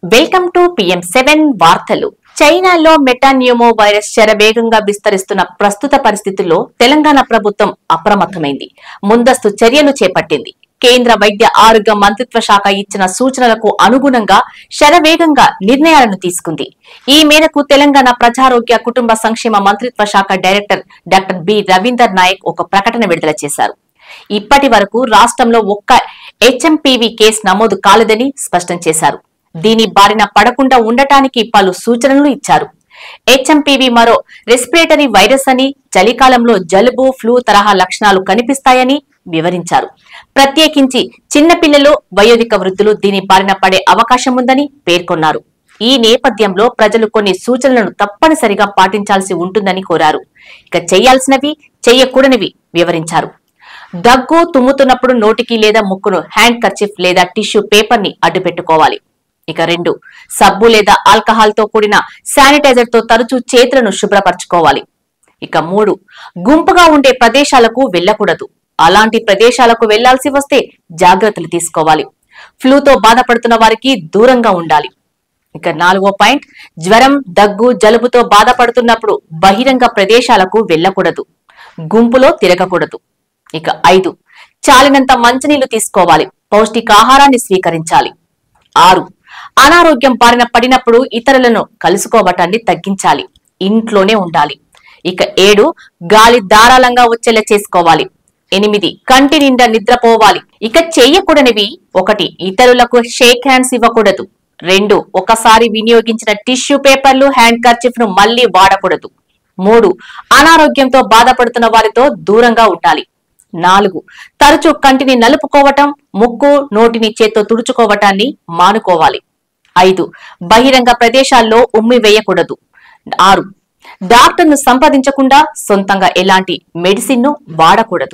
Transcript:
Welcome to PM7 వార్తలు. చైనాలో metapneumo virus శరవేగంగా విస్తరిస్తున్న ప్రస్తుత పరిస్థితుల్లో తెలంగాణ ప్రభుత్వం అప్రమత్తమైంది. ముందస్తు చర్యలు చేపట్టింది. కేంద్ర వైద్య ఆరోగ్య మంత్రిత్వ శాఖ ఇచ్చిన సూచనలకు అనుగుణంగా శరవేగంగా నిర్ణయాలను తీసుకుంది. ఈ మేరకు తెలంగాణ ప్రజారోగ్య కుటుంబ సంక్షేమ మంత్రిత్వ శాఖ director doctor B Ravinder Naik ఒక ప్రకటన విడుదల చేశారు. ఇప్పటి వరకు రాష్ట్రంలో ఒక్క HMPV కేసు నమోదు కాలేదని స్పష్టం చేశారు. దీని బారిన పడకుండా ఉండటానికి పలు సూచనలు ఇచ్చారు. HMPV మరో రెస్పిరేటరీ వైరస్ అని, చలికాలంలో జలుబు, ఫ్లూ తరహా లక్షణాలు కనిపిస్తాయని వివరించారు. ప్రత్యేకించి చిన్నపిల్లలు, వయోధిక వృద్ధులు దీని బారిన పడే అవకాశం ఉందని పేర్కొన్నారు. ఈ నేపథ్యంలో ప్రజలు కొన్ని సూచనలను తప్పనిసరిగా పాటించాల్సి ఉంటుందని కోరారు. ఇక చేయాల్సినవి, చేయకూడనివి వివరించారు. దగ్గు, తుమ్ముతున్నప్పుడు నోటికి లేదా ముక్కును హ్యాండ్ కర్చీఫ్ లేదా టిష్యూ పేపర్ ని అడ్డుపెట్టుకోవాలి. ఇక 2, సబ్బు లేదా ఆల్కహాల్ తో కూడిన శానిటైజర్ తో తరచూ చేతులను శుభ్రపరచుకోవాలి. ఇక 3, గుంపుగా ఉండే ప్రదేశాలకు వెళ్లకూడదు. అలాంటి ప్రదేశాలకు వెళ్లాల్సి వస్తే జాగ్రత్తలు తీసుకోవాలి. ఫ్లూతో బాధపడుతున్న వారికి దూరంగా ఉండాలి. ఇక 4వ పాయింట్, జ్వరం, దగ్గు, జలుబుతో బాధపడుతున్నప్పుడు బహిరంగ ప్రదేశాలకు వెళ్లకూడదు. గుంపులో తిరగకూడదు. ఇక 5, చాలినంత మంచినీళ్లు తీసుకోవాలి. పౌష్టికాహారాన్ని స్వీకరించాలి. 6, అనారోగ్యం బారిన పడినప్పుడు ఇతరులను కలుసుకోవటాన్ని తగ్గించాలి. ఇంట్లోనే ఉండాలి. ఇక 7, గాలి ధారాళంగా వచ్చేలా చేసుకోవాలి. 8, కంటి నిండా నిద్రపోవాలి. ఇక చేయకూడనివి: 1, ఇతరులకు షేక్ హ్యాండ్స్ ఇవ్వకూడదు. 2, ఒకసారి వినియోగించిన టిష్యూ పేపర్లు, హ్యాండ్ కర్చీఫ్ ను మళ్లీ వాడకూడదు. 3, అనారోగ్యంతో బాధపడుతున్న వారితో దూరంగా ఉండాలి. 4, తరచూ కంటిని నలుపుకోవటం, ముక్కు, నోటిని చేత్తో తుడుచుకోవటాన్ని మానుకోవాలి. 5, బహిరంగ ప్రదేశాల్లో ఉమ్మి వేయకూడదు. 6, డాక్టర్ను సంప్రదించకుండా సొంతంగా ఎలాంటి మెడిసిన్ ను వాడకూడదు.